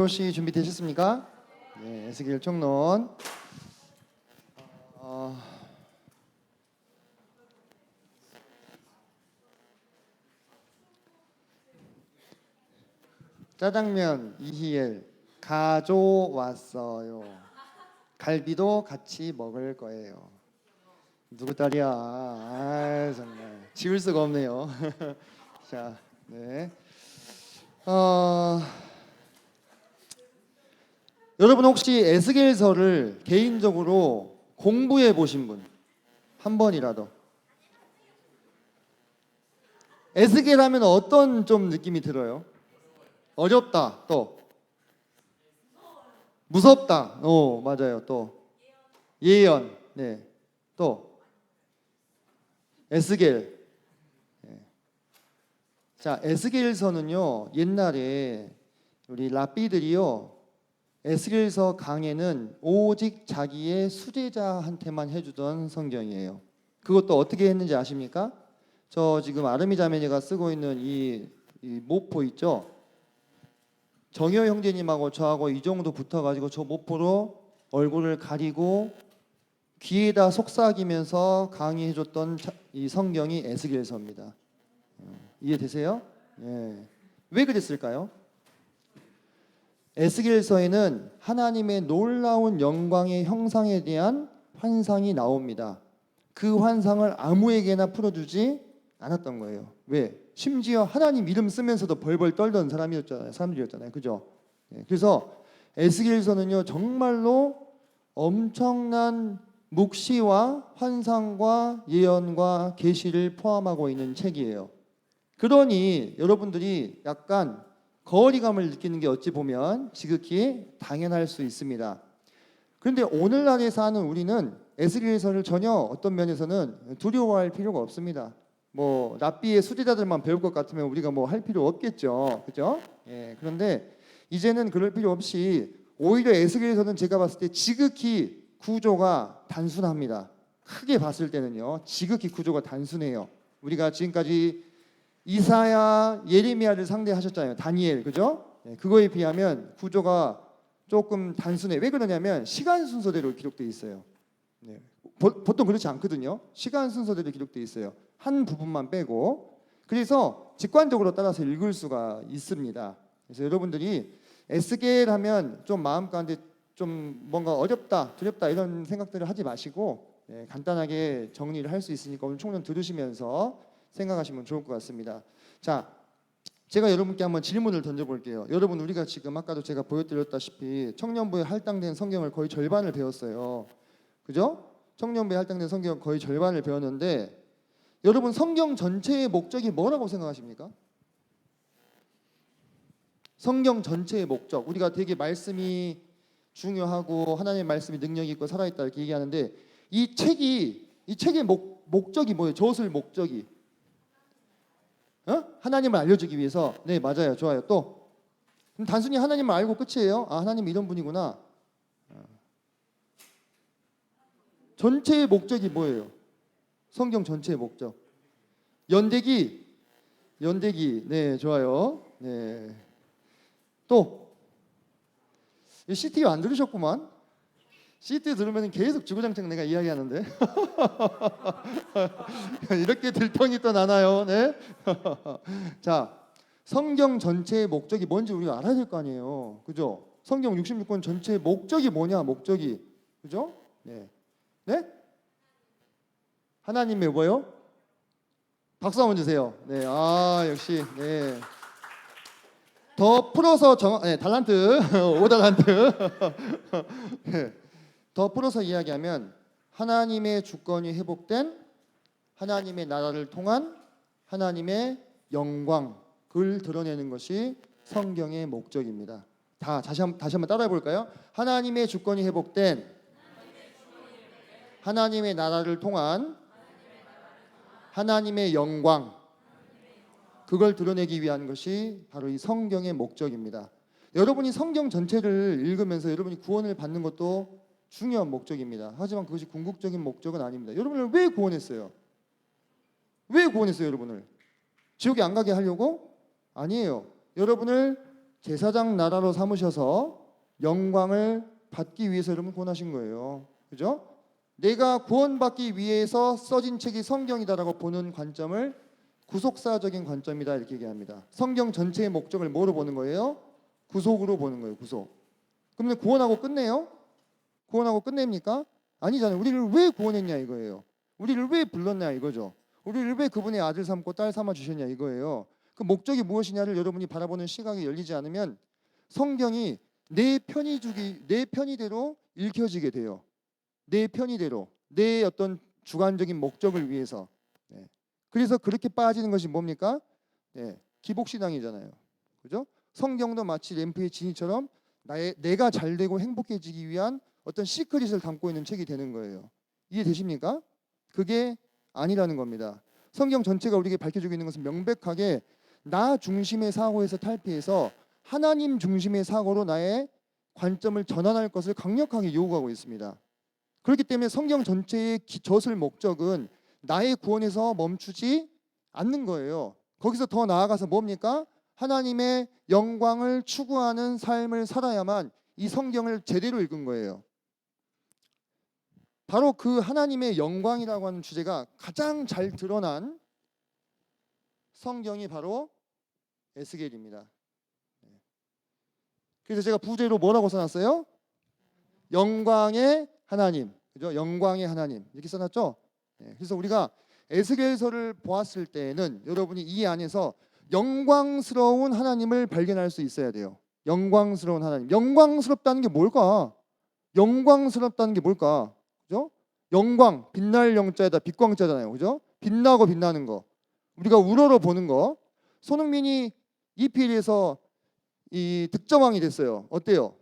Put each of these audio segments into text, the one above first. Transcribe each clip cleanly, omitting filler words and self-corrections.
혹시 준비되셨습니까? 네, 에스겔 총론. 짜장면 이희엘 가져왔어요. 갈비도 같이 먹을 거예요. 누구 딸이야? 아, 정말 지울 수가 없네요. 자, 네. 여러분 혹시 에스겔서를 개인적으로 공부해 보신 분 한 번이라도? 에스겔 하면 어떤 좀 느낌이 들어요? 어렵다, 또 무섭다. 맞아요. 또 예언, 네, 또 에스겔. 네. 자, 에스겔서는요 옛날에 우리 랍비들이요 에스겔서 강해는 오직 자기의 수제자한테만 해주던 성경이에요. 그것도 어떻게 했는지 아십니까? 저 지금 아르미 자매니가 쓰고 있는 이 모포 있죠? 정효 형제님하고 저하고 이 정도 붙어가지고 저 모포로 얼굴을 가리고 귀에다 속삭이면서 강의해줬던 이 성경이 에스겔서입니다. 이해되세요? 예. 왜 그랬을까요? 에스겔서에는 하나님의 놀라운 영광의 형상에 대한 환상이 나옵니다. 그 환상을 아무에게나 풀어주지 않았던 거예요. 왜? 심지어 하나님 이름 쓰면서도 벌벌 떨던 사람들이었잖아요. 그죠? 그래서 에스겔서는요 정말로 엄청난 묵시와 환상과 예언과 계시를 포함하고 있는 책이에요. 그러니 여러분들이 약간 거리감을 느끼는 게 어찌 보면 지극히 당연할 수 있습니다. 그런데 오늘날에 사는 우리는 에스겔서를 전혀 어떤 면에서는 두려워할 필요가 없습니다. 뭐 랍비의 수제자들만 배울 것 같으면 우리가 뭐 할 필요 없겠죠, 그죠? 예, 그런데 이제는 그럴 필요 없이 오히려 에스겔서는 제가 봤을 때 지극히 구조가 단순합니다. 크게 봤을 때는요, 지극히 구조가 단순해요. 우리가 지금까지 이사야, 예레미야를 상대하셨잖아요. 다니엘, 그죠? 네, 그거에 비하면 구조가 조금 단순해. 왜 그러냐면 시간 순서대로 기록되어 있어요. 네. 보통 그렇지 않거든요. 시간 순서대로 기록되어 있어요. 한 부분만 빼고. 그래서 직관적으로 따라서 읽을 수가 있습니다. 그래서 여러분들이 에스겔 하면 좀 마음 가운데 좀 뭔가 어렵다, 두렵다 이런 생각들을 하지 마시고 간단하게 정리를 할 수 있으니까 오늘 총론 들으시면서 생각하시면 좋을 것 같습니다. 자, 제가 여러분께 한번 질문을 던져볼게요. 여러분, 우리가 지금 아까도 제가 보여드렸다시피 청년부에 할당된 성경을 거의 절반을 배웠어요. 그죠? 청년부에 할당된 성경 거의 절반을 배웠는데 여러분 성경 전체의 목적이 뭐라고 생각하십니까? 성경 전체의 목적, 우리가 되게 말씀이 중요하고 하나님의 말씀이 능력이 있고 살아있다 이렇게 얘기하는데 이 책의 목적이 뭐예요? 저술 목적이 하나님을 알려주기 위해서. 네, 맞아요. 좋아요. 또 그럼 단순히 하나님을 알고 끝이에요? 아, 하나님 이런 분이구나. 전체의 목적이 뭐예요? 성경 전체의 목적. 연대기. 네, 좋아요. 네. 또 CT 안 들으셨구만. CT 들으면 계속 주구장창 내가 이야기하는데 이렇게 들통이 또 나나요? 네. 자, 성경 전체의 목적이 뭔지 우리가 알아야 될 거 아니에요. 그죠? 성경 66권 전체의 목적이 뭐냐? 목적이. 그죠? 네. 네? 하나님의 뭐요? 박수 한번 주세요. 네. 아, 역시. 네. 더 풀어서 달란트, 5달란트. 네. 더 풀어서 이야기하면 하나님의 주권이 회복된 하나님의 나라를 통한 하나님의 영광, 그걸 드러내는 것이 성경의 목적입니다. 다시 한번 따라해 볼까요? 하나님의 주권이 회복된 하나님의 나라를 통한 하나님의 영광, 그걸 드러내기 위한 것이 바로 이 성경의 목적입니다. 여러분이 성경 전체를 읽으면서 여러분이 구원을 받는 것도 중요한 목적입니다. 하지만 그것이 궁극적인 목적은 아닙니다. 여러분을 왜 구원했어요? 왜 구원했어요, 여러분을? 지옥에 안 가게 하려고? 아니에요. 여러분을 제사장 나라로 삼으셔서 영광을 받기 위해서 여러분 구원하신 거예요. 그죠? 내가 구원받기 위해서 써진 책이 성경이다라고 보는 관점을 구속사적인 관점이다 이렇게 얘기합니다. 성경 전체의 목적을 뭐로 보는 거예요? 구속으로 보는 거예요. 구속. 그러면 구원하고 끝내요? 구원하고 끝냅니까? 아니잖아요. 우리를 왜 구원했냐 이거예요. 우리를 왜 불렀냐 이거죠. 우리를 왜 그분의 아들 삼고 딸 삼아 주셨냐 이거예요. 그 목적이 무엇이냐를 여러분이 바라보는 시각이 열리지 않으면 성경이 내 편의대로 읽혀지게 돼요. 내 편의대로, 내 어떤 주관적인 목적을 위해서. 네. 그래서 그렇게 빠지는 것이 뭡니까? 네. 기복신앙이잖아요. 그죠? 성경도 마치 램프의 진이처럼 내가 잘 되고 행복해지기 위한 어떤 시크릿을 담고 있는 책이 되는 거예요. 이해되십니까? 그게 아니라는 겁니다. 성경 전체가 우리에게 밝혀주고 있는 것은 명백하게 나 중심의 사고에서 탈피해서 하나님 중심의 사고로 나의 관점을 전환할 것을 강력하게 요구하고 있습니다. 그렇기 때문에 성경 전체의 젖을 목적은 나의 구원에서 멈추지 않는 거예요. 거기서 더 나아가서 뭡니까? 하나님의 영광을 추구하는 삶을 살아야만 이 성경을 제대로 읽은 거예요. 바로 그 하나님의 영광이라고 하는 주제가 가장 잘 드러난 성경이 바로 에스겔입니다. 그래서 제가 부제로 뭐라고 써놨어요? 영광의 하나님, 그죠? 영광의 하나님 이렇게 써놨죠? 그래서 우리가 에스겔서를 보았을 때는 여러분이 이 안에서 영광스러운 하나님을 발견할 수 있어야 돼요. 영광스러운 하나님. 영광스럽다는 게 뭘까? 영광스럽다는 게 뭘까? 그죠? 영광, 빛날 영자에다 빛광자잖아요. 그죠? 빛나고 빛나는 거. 우리가 우러러 보는 거. 손흥민이 EPL에서 이 득점왕이 됐어요. 어때요?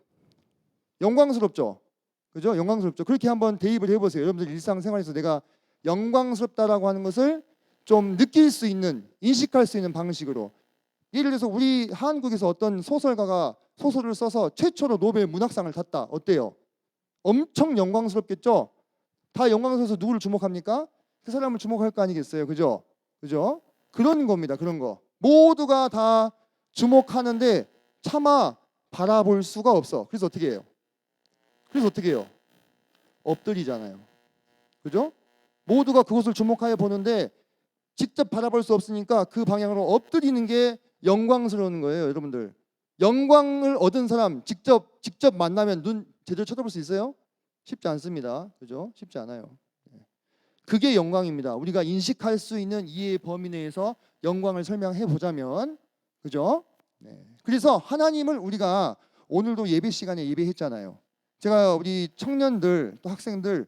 영광스럽죠? 그죠? 영광스럽죠. 그렇게 한번 대입을 해보세요. 여러분들 일상생활에서 내가 영광스럽다라고 하는 것을 좀 느낄 수 있는, 인식할 수 있는 방식으로. 예를 들어서 우리 한국에서 어떤 소설가가 소설을 써서 최초로 노벨 문학상을 탔다. 어때요? 엄청 영광스럽겠죠? 다 영광스러워서 누구를 주목합니까? 그 사람을 주목할 거 아니겠어요? 그죠? 그죠? 그런 겁니다. 그런 거. 모두가 다 주목하는데 차마 바라볼 수가 없어. 그래서 어떻게 해요? 엎드리잖아요. 그죠? 모두가 그것을 주목하여 보는데 직접 바라볼 수 없으니까 그 방향으로 엎드리는 게 영광스러운 거예요, 여러분들. 영광을 얻은 사람 직접 만나면 눈 제대로 쳐다볼 수 있어요? 쉽지 않습니다. 그죠? 쉽지 않아요. 그게 영광입니다. 우리가 인식할 수 있는 이해의 범위 내에서 영광을 설명해 보자면, 그죠? 그래서 하나님을 우리가 오늘도 예배 시간에 예배했잖아요. 제가 우리 청년들 또 학생들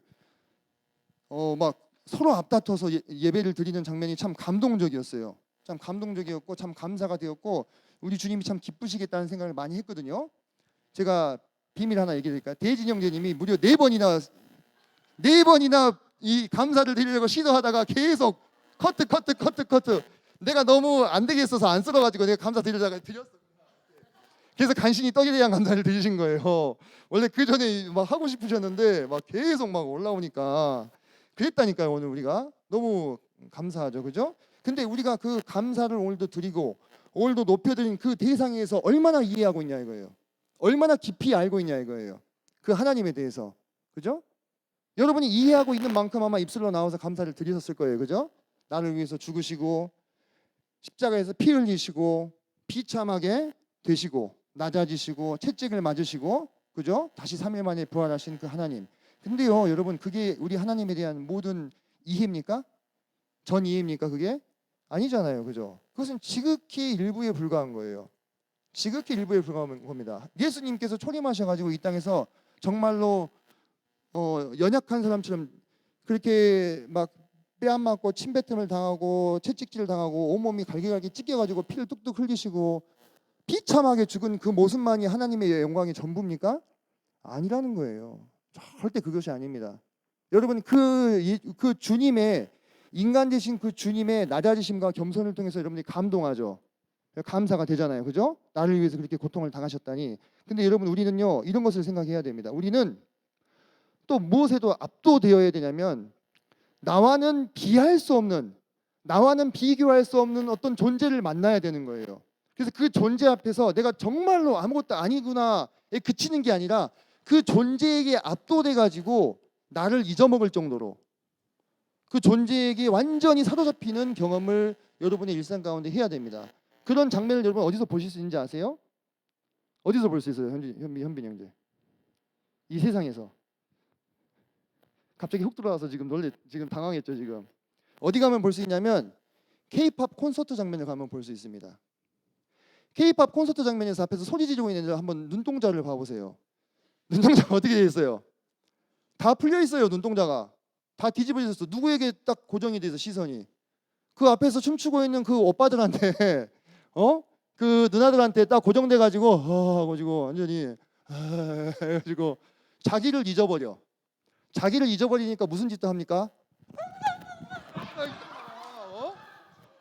막 서로 앞다퉈서 예배를 드리는 장면이 참 감동적이었어요. 참 감동적이었고 참 감사가 되었고 우리 주님이 참 기쁘시겠다는 생각을 많이 했거든요. 제가 비밀 하나 얘기해 드릴까요? 대진 형제님이 무려 4번이나 이 감사를 드리려고 시도하다가 계속 커트. 내가 너무 안 되겠어서 안 쓸어가지고 내가 감사 드리려다가 드렸어. 그래서 간신히 떡에 대한 감사를 드리신 거예요. 원래 그 전에 막 하고 싶으셨는데 막 계속 막 올라오니까 그랬다니까요. 오늘 우리가 너무 감사하죠, 그죠? 근데 우리가 그 감사를 오늘도 드리고 오늘도 높여드린 그 대상에서 얼마나 이해하고 있냐 이거예요. 얼마나 깊이 알고 있냐 이거예요. 그 하나님에 대해서, 그죠? 여러분이 이해하고 있는 만큼 아마 입술로 나와서 감사를 드리셨을 거예요, 그죠? 나를 위해서 죽으시고 십자가에서 피 흘리시고 비참하게 되시고 낮아지시고 채찍을 맞으시고, 그죠? 다시 3일 만에 부활하신 그 하나님. 근데요, 여러분 그게 우리 하나님에 대한 모든 이해입니까? 전 이해입니까? 그게 아니잖아요, 그죠? 그것은 지극히 일부에 불과한 거예요. 지극히 일부에 불과한 겁니다. 예수님께서 초림하셔가지고 이 땅에서 정말로 연약한 사람처럼 그렇게 막 뺨 맞고 침뱉음을 당하고 채찍질을 당하고 온몸이 갈기갈기 찢겨가지고 피를 뚝뚝 흘리시고 비참하게 죽은 그 모습만이 하나님의 영광의 전부입니까? 아니라는 거예요. 절대 그것이 아닙니다. 여러분 그 주님의 인간 되신 그 주님의 낮아지심과 겸손을 통해서 여러분들이 감동하죠. 감사가 되잖아요, 그죠? 나를 위해서 그렇게 고통을 당하셨다니. 근데 여러분 우리는요 이런 것을 생각해야 됩니다. 우리는 또 무엇에도 압도되어야 되냐면 나와는 비교할 수 없는 어떤 존재를 만나야 되는 거예요. 그래서 그 존재 앞에서 내가 정말로 아무것도 아니구나에 그치는 게 아니라 그 존재에게 압도돼 가지고 나를 잊어먹을 정도로 그 존재에게 완전히 사로잡히는 경험을 여러분의 일상 가운데 해야 됩니다. 그런 장면을 여러분 어디서 보실 수 있는지 아세요? 어디서 볼 수 있어요? 현빈이 형제. 이 세상에서. 갑자기 훅 들어와서 지금 당황했죠, 지금. 어디 가면 볼 수 있냐면 K-팝 콘서트 장면을 가면 볼 수 있습니다. K-팝 콘서트 장면에서 앞에서 소리 지르고 있는 애들 한번 눈동자를 봐보세요. 눈동자가 어떻게 돼 있어요? 다 풀려 있어요. 눈동자가 다 뒤집어져 있어. 누구에게 딱 고정이 돼 있어 시선이. 그 앞에서 춤추고 있는 그 오빠들한테 그 누나들한테 딱 고정돼 가지고 가지고 완전히 해가지고 자기를 잊어버려. 자기를 잊어버리니까 무슨 짓도 합니까?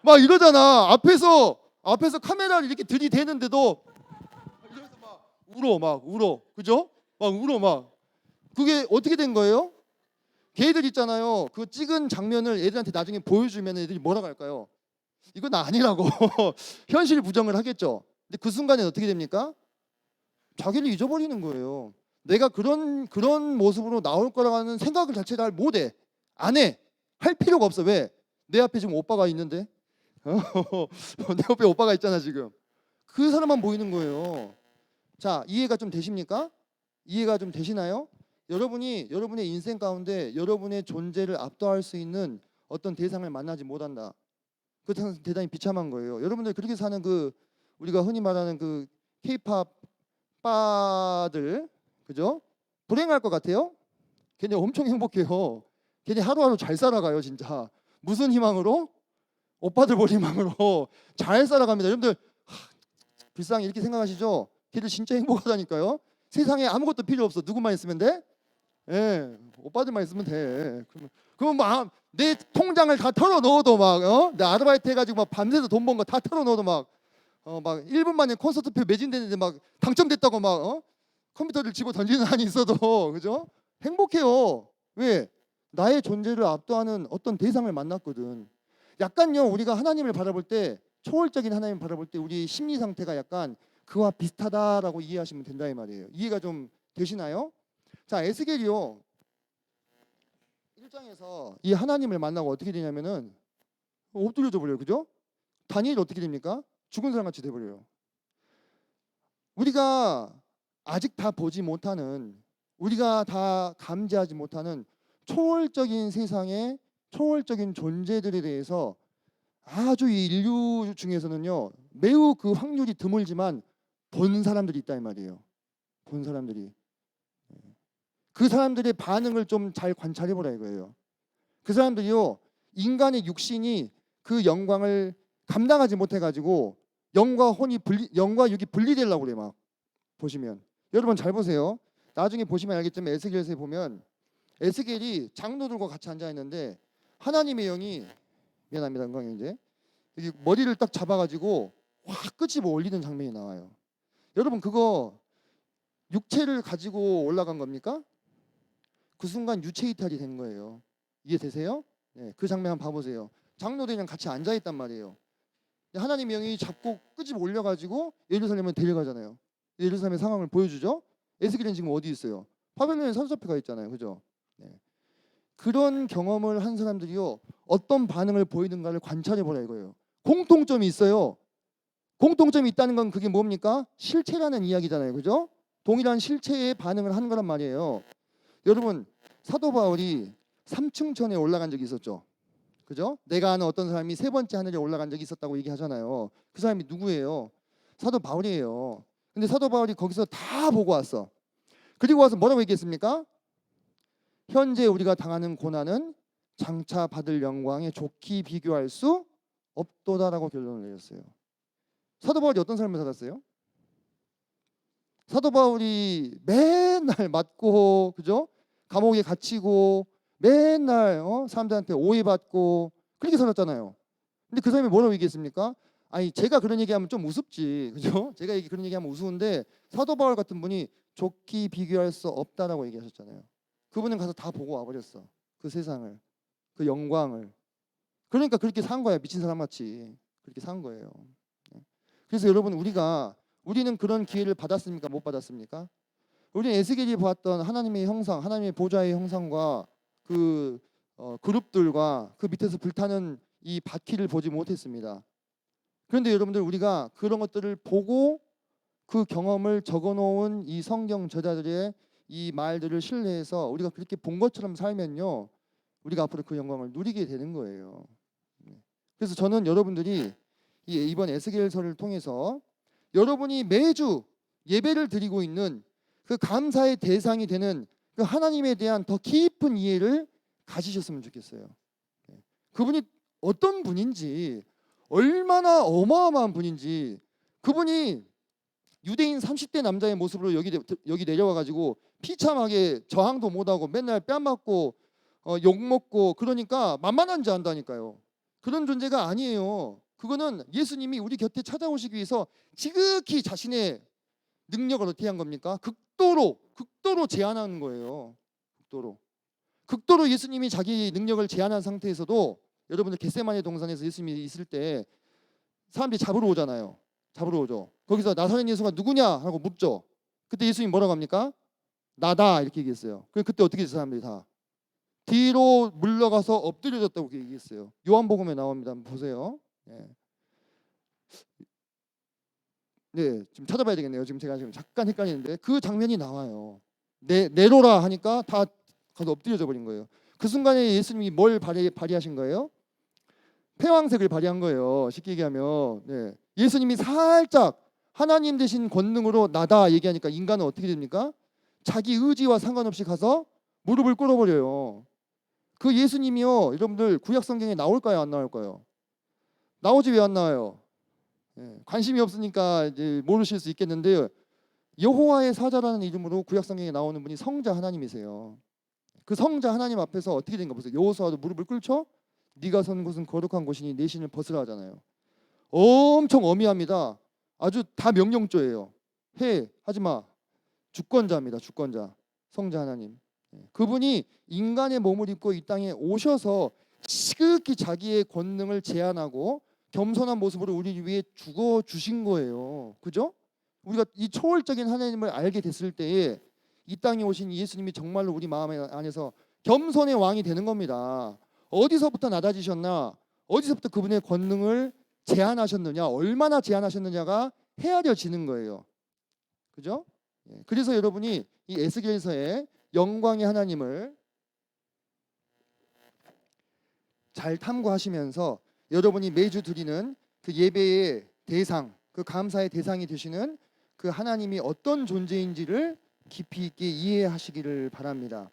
막 이러잖아. 앞에서 카메라를 이렇게 들이대는데도 이러면서 막 울어. 그죠? 막 울어 막. 그게 어떻게 된 거예요? 걔들 있잖아요. 그 찍은 장면을 애들한테 나중에 보여주면 애들이 뭐라고 할까요? 이건 아니라고 현실 부정을 하겠죠. 근데 그 순간에 어떻게 됩니까? 자기를 잊어버리는 거예요. 내가 그런 모습으로 나올 거라는 생각을 자체를 못해. 안 해. 할 필요가 없어. 왜? 내 앞에 지금 오빠가 있는데. 내 옆에 오빠가 있잖아 지금. 그 사람만 보이는 거예요. 자, 이해가 좀 되십니까? 이해가 좀 되시나요? 여러분의 인생 가운데 여러분의 존재를 압도할 수 있는 어떤 대상을 만나지 못한다. 그 대단히 비참한 거예요. 여러분들 그렇게 사는 그 우리가 흔히 말하는 그 K-팝 바들, 그죠? 불행할 것 같아요? 걔네 엄청 행복해요. 걔네 하루하루 잘 살아가요, 진짜. 무슨 희망으로? 오빠들 볼 희망으로 잘 살아갑니다. 여러분들 불쌍히 이렇게 생각하시죠? 걔들 진짜 행복하다니까요. 세상에 아무것도 필요 없어. 누구만 있으면 돼? 예, 오빠들만 있으면 돼. 그러면 막 내 통장을 다 털어 넣어도 내 아르바이트 해가지고 막 밤새서 돈 번 거 다 털어 넣어도 막 1분 만에 콘서트표 매진되는데 막 당첨됐다고 컴퓨터를 집어 던지는 한이 있어도 그죠? 행복해요. 왜? 나의 존재를 압도하는 어떤 대상을 만났거든. 약간요 우리가 하나님을 바라볼 때 초월적인 하나님을 바라볼 때 우리 심리 상태가 약간 그와 비슷하다라고 이해하시면 된다 이 말이에요. 이해가 좀 되시나요? 자, 에스겔이요 1장에서 이 하나님을 만나고 어떻게 되냐면은 엎드려져 버려요. 그죠? 다니엘 어떻게 됩니까? 죽은 사람 같이 돼 버려요. 우리가 아직 다 보지 못하는, 우리가 다 감지하지 못하는 초월적인 세상의 초월적인 존재들에 대해서 아주 이 인류 중에서는요 매우 그 확률이 드물지만 본 사람들이 있다 이 말이에요. 본 사람들이. 그 사람들의 반응을 좀 잘 관찰해 보라 이거예요. 그 사람들이요 인간의 육신이 그 영광을 감당하지 못해 가지고 영과 육이 분리되려고 그래 막. 보시면 여러분 잘 보세요. 나중에 보시면 알겠지만 에스겔서에 보면 에스겔이 장로들과 같이 앉아 있는데 하나님의 영이 미안합니다 은광이 이제 여기 머리를 딱 잡아가지고 확 끄집어 올리는 장면이 나와요. 여러분 그거 육체를 가지고 올라간 겁니까? 그 순간 유체 이탈이 된 거예요. 이해되세요? 네, 그 장면 한번 봐보세요. 장로들이랑 같이 앉아 있단 말이에요. 하나님의 영이 잡고 끄집어 올려가지고 예루살렘을 데려가잖아요. 예루살렘의 상황을 보여주죠. 에스겔은 지금 어디 있어요? 바벨론에 사로잡혀가 있잖아요. 그죠? 네. 그런 경험을 한 사람들이요 어떤 반응을 보이는가를 관찰해 보라 이거예요. 공통점이 있어요. 공통점이 있다는 건 그게 뭡니까? 실체라는 이야기잖아요. 그죠? 동일한 실체에 반응을 하는 거란 말이에요. 여러분 사도 바울이 3층천에 올라간 적이 있었죠. 그죠? 내가 아는 어떤 사람이 세 번째 하늘에 올라간 적이 있었다고 얘기하잖아요. 그 사람이 누구예요? 사도 바울이에요. 근데 사도 바울이 거기서 다 보고 왔어. 그리고 와서 뭐라고 얘기했습니까? 현재 우리가 당하는 고난은 장차 받을 영광에 좋게 비교할 수 없도다라고 결론을 내렸어요. 사도 바울이 어떤 삶을 살았어요? 사도 바울이 맨날 맞고 그죠? 감옥에 갇히고 맨날 사람들한테 오해받고 그렇게 살았잖아요. 근데 그 사람이 뭐라고 얘기했습니까? 아니 제가 그런 얘기하면 좀 우습지 그죠? 제가 그런 얘기하면 우스운데 사도 바울 같은 분이 좋게 비교할 수 없다라고 얘기하셨잖아요. 그분은 가서 다 보고 와버렸어. 그 세상을, 그 영광을. 그러니까 그렇게 산 거야. 미친 사람 같이 그렇게 산 거예요. 그래서 여러분 우리는 그런 기회를 받았습니까? 못 받았습니까? 우리는 에스겔이 보았던 하나님의 형상, 하나님의 보좌의 형상과 그 그룹들과 그 밑에서 불타는 이 바퀴를 보지 못했습니다. 그런데 여러분들 우리가 그런 것들을 보고 그 경험을 적어놓은 이 성경 저자들의 이 말들을 신뢰해서 우리가 그렇게 본 것처럼 살면요, 우리가 앞으로 그 영광을 누리게 되는 거예요. 그래서 저는 여러분들이 이번 에스겔서를 통해서 여러분이 매주 예배를 드리고 있는 그 감사의 대상이 되는 그 하나님에 대한 더 깊은 이해를 가지셨으면 좋겠어요. 그분이 어떤 분인지, 얼마나 어마어마한 분인지, 그분이 유대인 30대 남자의 모습으로 여기 내려와 가지고 비참하게 저항도 못하고 맨날 뺨 맞고 욕 먹고, 그러니까 만만한 자 한다니까요. 그런 존재가 아니에요. 그거는 예수님이 우리 곁에 찾아오시기 위해서 지극히 자신의 능력을 어떻게 한 겁니까? 극도로 제한하는 거예요. 극도로 예수님이 자기 능력을 제한한 상태에서도, 여러분들 겟세마네 동산에서 예수님이 있을 때 사람들이 잡으러 오잖아요. 잡으러 오죠. 거기서 나사렛 예수가 누구냐 하고 묻죠. 그때 예수님이 뭐라고 합니까? 나다, 이렇게 얘기했어요. 그때 어떻게 했어요? 사람들이 다 뒤로 물러가서 엎드려졌다고 얘기했어요. 요한복음에 나옵니다. 한번 보세요. 네, 지금 찾아봐야 되겠네요. 제가 지금 잠깐 헷갈리는데 그 장면이 나와요. 내로라 하니까 다 가서 엎드려져 버린 거예요. 그 순간에 예수님이 뭘 발휘하신 거예요? 패왕색을 발휘한 거예요. 쉽게 얘기하면, 네. 예수님이 살짝 하나님 되신 권능으로 나다 얘기하니까 인간은 어떻게 됩니까? 자기 의지와 상관없이 가서 무릎을 꿇어버려요. 그 예수님이요, 여러분들 구약 성경에 나올까요, 안 나올까요? 나오지 왜 안 나와요? 관심이 없으니까 이제 모르실 수 있겠는데요. 여호와의 사자라는 이름으로 구약 성경에 나오는 분이 성자 하나님이세요. 그 성자 하나님 앞에서 어떻게 된가 보세요. 여호수아도 무릎을 꿇죠. 네가 선 곳은 거룩한 곳이니 내 신을 벗으라 하잖아요. 엄청 엄히합니다. 아주 다 명령조예요. 하지마. 주권자입니다. 주권자. 성자 하나님. 그분이 인간의 몸을 입고 이 땅에 오셔서 지극히 자기의 권능을 제한하고 겸손한 모습으로 우리 위해 죽어 주신 거예요. 그죠? 우리가 이 초월적인 하나님을 알게 됐을 때에 이 땅에 오신 예수님이 정말로 우리 마음 안에서 겸손의 왕이 되는 겁니다. 어디서부터 낮아지셨나? 어디서부터 그분의 권능을 제한하셨느냐? 얼마나 제한하셨느냐가 헤아려지는 거예요. 그죠? 그래서 여러분이 이 에스겔서의 영광의 하나님을 잘 탐구하시면서 여러분이 매주 드리는 그 예배의 대상, 그 감사의 대상이 되시는 그 하나님이 어떤 존재인지를 깊이 있게 이해하시기를 바랍니다.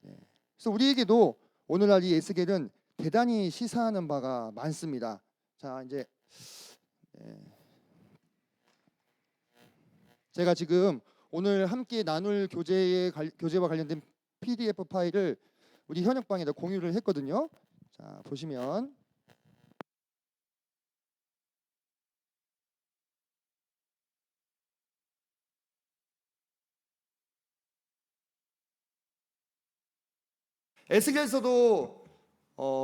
그래서 우리에게도 오늘날 이 에스겔은 대단히 시사하는 바가 많습니다. 자, 이제 제가 지금 오늘 함께 나눌 교재와 관련된 PDF 파일을 우리 현역방에다 공유를 했거든요. 자, 보시면 에스겔서도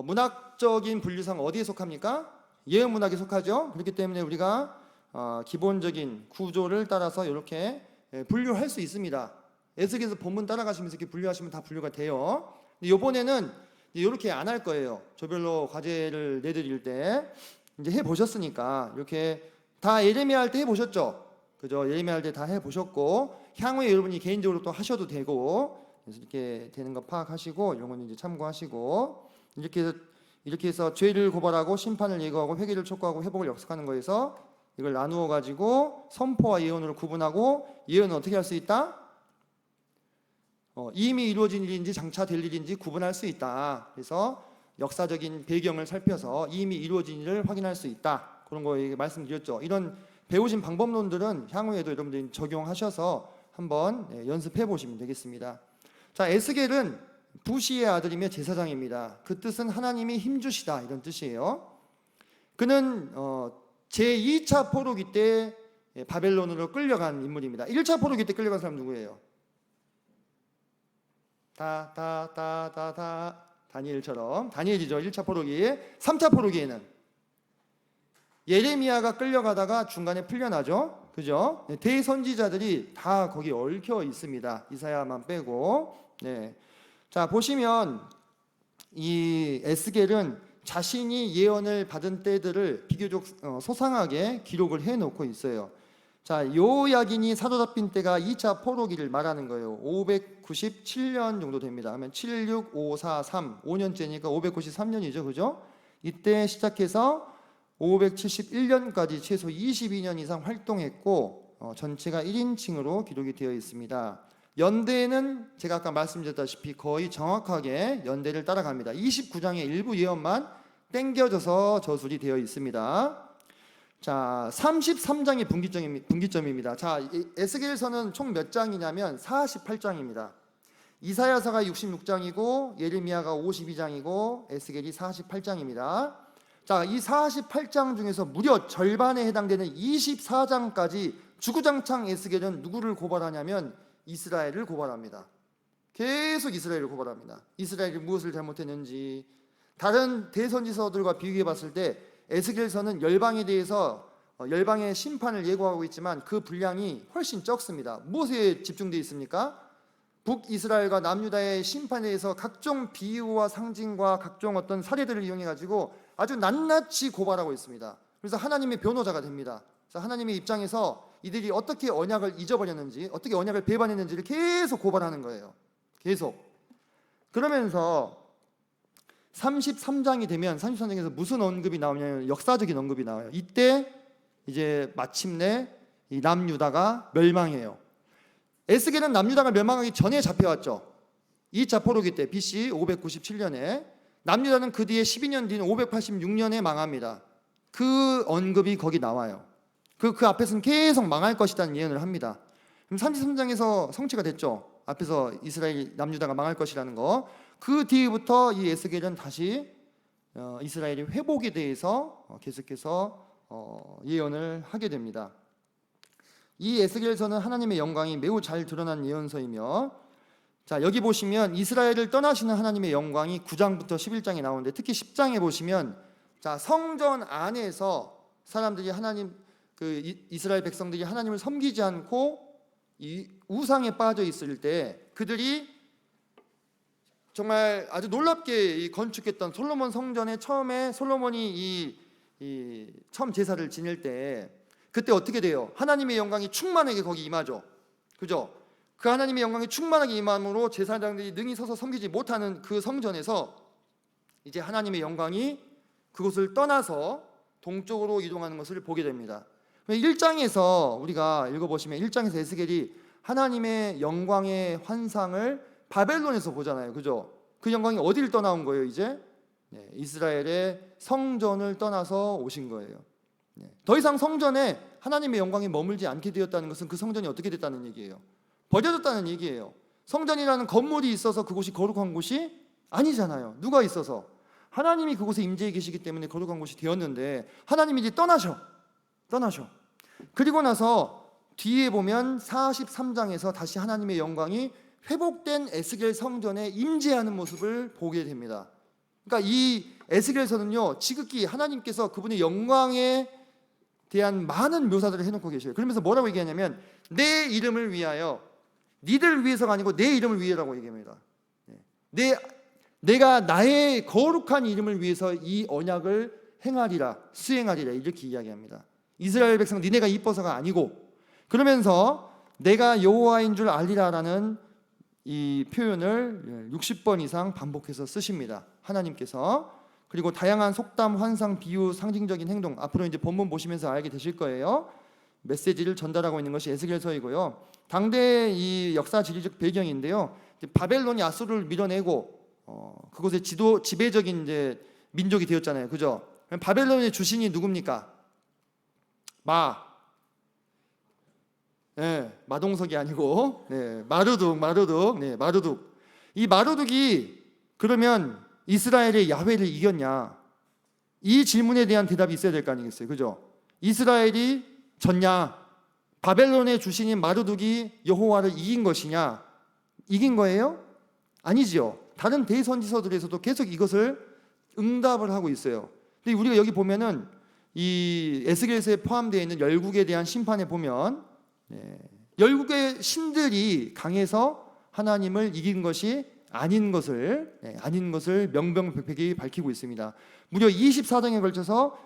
문학적인 분류상 어디에 속합니까? 예언 문학에 속하죠. 그렇기 때문에 우리가 기본적인 구조를 따라서 이렇게 분류할 수 있습니다. 에스겔서 본문 따라가시면서 이렇게 분류하시면 다 분류가 돼요. 근데 이번에는 이렇게 안 할 거예요. 조별로 과제를 내드릴 때 이제 해 보셨으니까 이렇게 다 예레미야 할 때 해 보셨죠? 그죠? 예레미야 할 때 다 해 보셨고 향후에 여러분이 개인적으로 또 하셔도 되고, 그래서 이렇게 되는 거 파악하시고 이런 건 이제 참고하시고, 이렇게 해서 죄를 고발하고 심판을 예고하고 회개를 촉구하고 회복을 역습하는 거에서 이걸 나누어 가지고 선포와 예언으로 구분하고, 예언은 어떻게 할 수 있다? 이미 이루어진 일인지 장차 될 일인지 구분할 수 있다. 그래서 역사적인 배경을 살펴서 이미 이루어진 일을 확인할 수 있다. 그런 거 말씀드렸죠. 이런 배우신 방법론들은 향후에도 여러분들이 적용하셔서 한번 연습해 보시면 되겠습니다. 자, 에스겔은 부시의 아들이며 제사장입니다. 그 뜻은 하나님이 힘주시다, 이런 뜻이에요. 그는 제2차 포로기 때 바벨론으로 끌려간 인물입니다. 1차 포로기 때 끌려간 사람 누구예요? 다니엘처럼 다니엘이죠. 1차 포로기. 3차 포로기에는 예레미야가 끌려가다가 중간에 풀려나죠. 그죠? 네, 대선지자들이 다 거기 얽혀 있습니다. 이사야만 빼고. 네. 자, 보시면 이 에스겔은 자신이 예언을 받은 때들을 비교적 소상하게 기록을 해 놓고 있어요. 자, 요야긴이 사로잡힌 때가 2차 포로기를 말하는 거예요. 597년 정도 됩니다. 그러면 76543 5년째니까 593년이죠. 그죠? 이때 시작해서 571년까지 최소 22년 이상 활동했고 전체가 1인칭으로 기록이 되어 있습니다. 연대는 제가 아까 말씀드렸다시피 거의 정확하게 연대를 따라갑니다. 29장의 일부 예언만 땡겨져서 저술이 되어 있습니다. 자, 33장이 분기점입니다. 자, 에스겔서는 총 몇 장이냐면 48장입니다. 이사야서가 66장이고 예레미야가 52장이고 에스겔이 48장입니다. 자, 이 48장 중에서 무려 절반에 해당되는 24장까지 주구장창 에스겔은 누구를 고발하냐면 이스라엘을 고발합니다. 계속 이스라엘을 고발합니다. 이스라엘이 무엇을 잘못했는지. 다른 대선지서들과 비교해 봤을 때 에스겔서는 열방에 대해서 열방의 심판을 예고하고 있지만 그 분량이 훨씬 적습니다. 무엇에 집중되어 있습니까? 북이스라엘과 남유다의 심판에 대해서 각종 비유와 상징과 각종 어떤 사례들을 이용해 가지고 아주 낱낱이 고발하고 있습니다. 그래서 하나님의 변호자가 됩니다. 그래서 하나님의 입장에서 이들이 어떻게 언약을 잊어버렸는지, 어떻게 언약을 배반했는지를 계속 고발하는 거예요. 계속. 그러면서 33장이 되면 33장에서 무슨 언급이 나오냐면 역사적인 언급이 나와요. 이때 이제 마침내 이 남유다가 멸망해요. 에스겔은 남유다가 멸망하기 전에 잡혀왔죠. 2차 포로기 때 BC 597년에. 남유다는 그 뒤에 12년 뒤인 586년에 망합니다. 그 언급이 거기 나와요. 그 앞에서는 계속 망할 것이라는 예언을 합니다. 그럼 33장에서 성취가 됐죠. 앞에서 이스라엘 남유다가 망할 것이라는 거. 그 뒤부터 이 에스겔은 다시 이스라엘의 회복에 대해서 계속해서 예언을 하게 됩니다. 이 에스겔서는 하나님의 영광이 매우 잘 드러난 예언서이며, 자, 여기 보시면 이스라엘을 떠나시는 하나님의 영광이 9장부터 11장에 나오는데, 특히 10장에 보시면 자, 성전 안에서 사람들이 이스라엘 백성들이 하나님을 섬기지 않고 이 우상에 빠져 있을 때 그들이 정말 아주 놀랍게 건축했던 솔로몬 성전에 처음에 솔로몬이 처음 제사를 지낼 때 그때 어떻게 돼요? 하나님의 영광이 충만하게 거기 임하죠. 그죠? 그 하나님의 영광이 충만하게 임함으로 제사장들이 능히 서서 섬기지 못하는 그 성전에서 이제 하나님의 영광이 그곳을 떠나서 동쪽으로 이동하는 것을 보게 됩니다. 1장에서 우리가 읽어보시면 1장에서 에스겔이 하나님의 영광의 환상을 바벨론에서 보잖아요. 그죠? 그 영광이 어디를 떠나온 거예요 이제? 네, 이스라엘의 성전을 떠나서 오신 거예요. 네, 더 이상 성전에 하나님의 영광이 머물지 않게 되었다는 것은 그 성전이 어떻게 됐다는 얘기예요? 버려졌다는 얘기예요. 성전이라는 건물이 있어서 그곳이 거룩한 곳이 아니잖아요. 누가 있어서? 하나님이 그곳에 임재해 계시기 때문에 거룩한 곳이 되었는데 하나님이 이제 떠나셔. 그리고 나서 뒤에 보면 43장에서 다시 하나님의 영광이 회복된 에스겔 성전에 임재하는 모습을 보게 됩니다. 그러니까 이 에스겔서는요, 지극히 하나님께서 그분의 영광에 대한 많은 묘사들을 해놓고 계셔요. 그러면서 뭐라고 얘기하냐면 내 이름을 위하여, 니들 위해서가 아니고 내 이름을 위해라고 얘기합니다. 내가 나의 거룩한 이름을 위해서 이 언약을 행하리라, 수행하리라, 이렇게 이야기합니다. 이스라엘 백성 니네가 이뻐서가 아니고, 그러면서 내가 여호와인 줄 알리라라는 이 표현을 60번 이상 반복해서 쓰십니다. 하나님께서. 그리고 다양한 속담, 환상, 비유, 상징적인 행동, 앞으로 이제 본문 보시면서 알게 되실 거예요. 메시지를 전달하고 있는 것이 에스겔서이고요. 당대 이 역사 지리적 배경인데요. 바벨론이 아수르를 밀어내고 그곳의 지배적인 이제 민족이 되었잖아요. 그죠? 바벨론의 주신이 누굽니까? 마동석이 아니고 마르둑. 이 마르둑이 그러면 이스라엘의 야훼를 이겼냐? 이 질문에 대한 대답이 있어야 될 거 아니겠어요? 그죠? 이스라엘이 졌냐? 바벨론의 주신인 마르둑이 여호와를 이긴 것이냐? 이긴 거예요? 아니지요. 다른 대선지서들에서도 계속 이것을 응답을 하고 있어요. 근데 우리가 여기 보면은 이 에스겔서에 포함되어 있는 열국에 대한 심판에 보면 열국의 신들이 강해서 하나님을 이긴 것이 아닌 것을 명명백백히 밝히고 있습니다. 무려 24장에 걸쳐서